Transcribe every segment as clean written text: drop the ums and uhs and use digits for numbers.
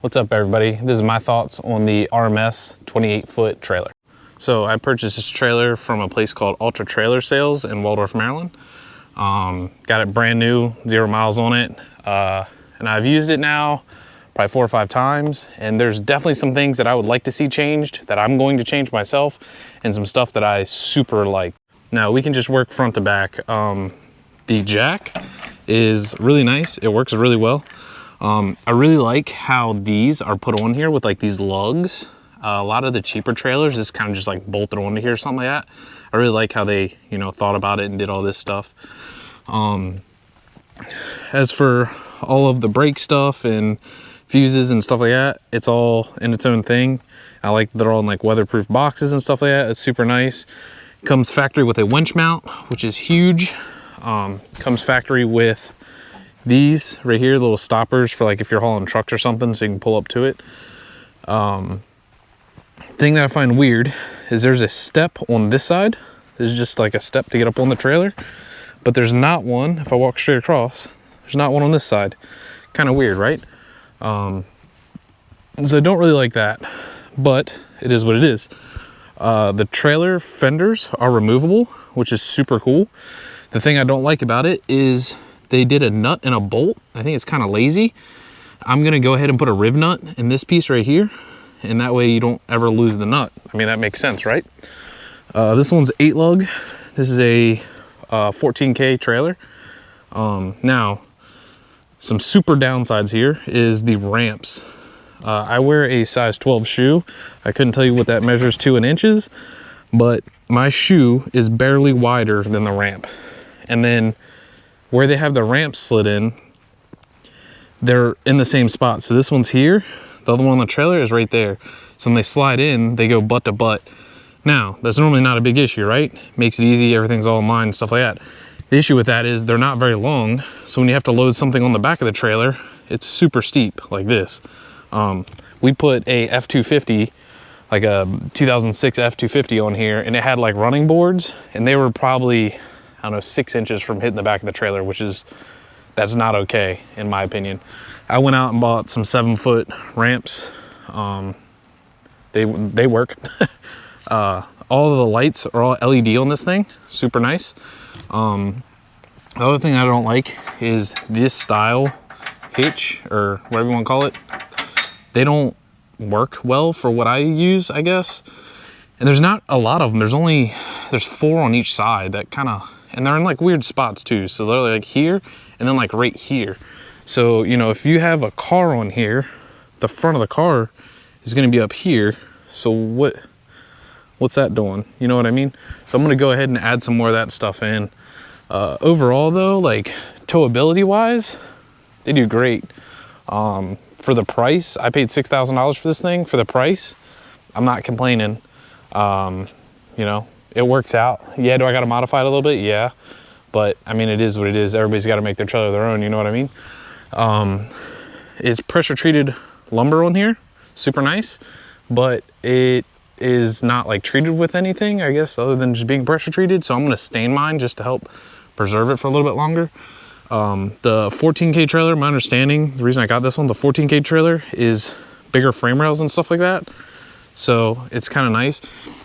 What's up everybody? This is my thoughts on the RMS 28-foot trailer. So I purchased this trailer from a place called Ultra Trailer Sales in Waldorf, Maryland. Got it brand new, 0 miles on it. And I've used it now probably 4 or 5 times. And there's definitely some things that I would like to see changed that I'm going to change myself, and some stuff that I super like. Now we can just work front to back. The jack is really nice. It works really well. I really like how these are put on here with like these lugs. A lot of the cheaper trailers is kind of just like bolted onto here or something like that. I really like how they, thought about it and did all this stuff. As for all of the brake stuff and fuses and stuff like that, it's all in its own thing. I like that they're all in like weatherproof boxes and stuff like that. It's super nice. Comes factory with a winch mount, which is huge. Comes factory with these right here, little stoppers for like if you're hauling trucks or something, so you can pull up to it. Thing that I find weird is there's a step on this side. There's just like a step to get up on the trailer, but there's not one, if I walk straight across, there's not one on this side. Kind of weird, right? So I don't really like that, but it is what it is. The trailer fenders are removable, which is super cool. The thing I don't like about it is they did a nut and a bolt. I think it's kind of lazy. I'm gonna go ahead and put a riv nut in this piece right here, and that way you don't ever lose the nut. I mean, that makes sense, right? This one's 8 lug. This is a 14K trailer. Now, some super downsides here is the ramps. I wear a size 12 shoe. I couldn't tell you what that measures to in inches, but my shoe is barely wider than the ramp. And then where they have the ramp slid in, they're in the same spot. So this one's here, the other one on the trailer is right there. So when they slide in, they go butt to butt. Now, that's normally not a big issue, right? Makes it easy, everything's all in line and stuff like that. The issue with that is they're not very long. So when you have to load something on the back of the trailer, it's super steep like this. We put a F250, like a 2006 F250 on here, and it had like running boards, and they were probably, I don't know, 6 inches from hitting the back of the trailer, that's not okay in my opinion. I went out and bought some 7-foot ramps. They work. All of the lights are all LED on this thing, super nice. The other thing I don't like is this style hitch, or whatever you want to call it. They don't work well for what I use, I guess. And there's not a lot of them. There's 4 on each side that kind of, and they're in like weird spots too. So they're like here and then like right here. So, if you have a car on here, the front of the car is going to be up here. So what's that doing? You know what I mean? So I'm going to go ahead and add some more of that stuff in. Overall though, like towability wise, they do great. For the price, I paid $6,000 for this thing. For the price, I'm not complaining. It works out. Yeah, do I got to modify it a little bit? Yeah, but I mean, it is what it is. Everybody's got to make their trailer their own, you know what I mean? It's pressure treated lumber on here, super nice, but it is not like treated with anything, I guess, other than just being pressure treated. So I'm going to stain mine just to help preserve it for a little bit longer. The 14K trailer, my understanding, the reason I got this one, the 14K trailer is bigger frame rails and stuff like that. So it's kind of nice.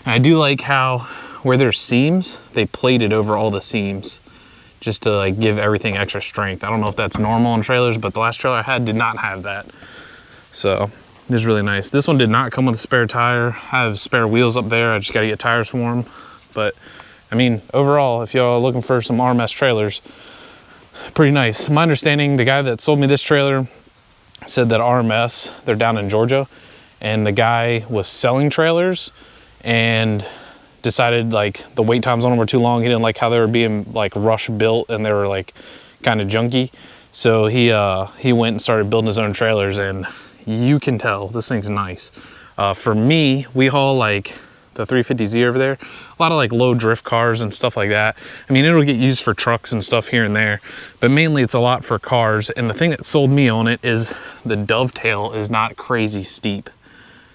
And I do like how where there's seams, they plated over all the seams just to like give everything extra strength. I don't know if that's normal in trailers, but the last trailer I had did not have that. So this is really nice. This one did not come with a spare tire. I have spare wheels up there. I just got to get tires for them. But I mean, overall, if y'all are looking for some RMS trailers, pretty nice. My understanding, the guy that sold me this trailer said that RMS, they're down in Georgia, and the guy was selling trailers and decided like the wait times on them were too long. He didn't like how they were being like rush built and they were like kind of junky. So he went and started building his own trailers, and you can tell this thing's nice. For me, we haul like the 350Z over there, a lot of like low drift cars and stuff like that. I mean, it'll get used for trucks and stuff here and there, but mainly it's a lot for cars. And the thing that sold me on it is the dovetail is not crazy steep.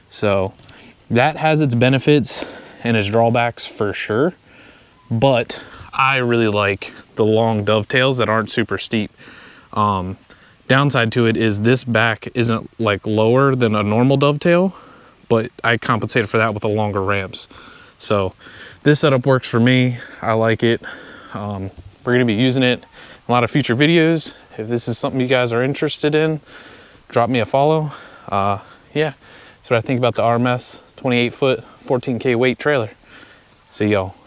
So that has its benefits and its drawbacks for sure, but I really like the long dovetails that aren't super steep. Downside to it is this back isn't like lower than a normal dovetail, but I compensated for that with the longer ramps. So this setup works for me. I like it. We're gonna be using it in a lot of future videos. If this is something you guys are interested in, drop me a follow. Yeah, that's what I think about the RMS 28 foot, 14K weight trailer. See y'all.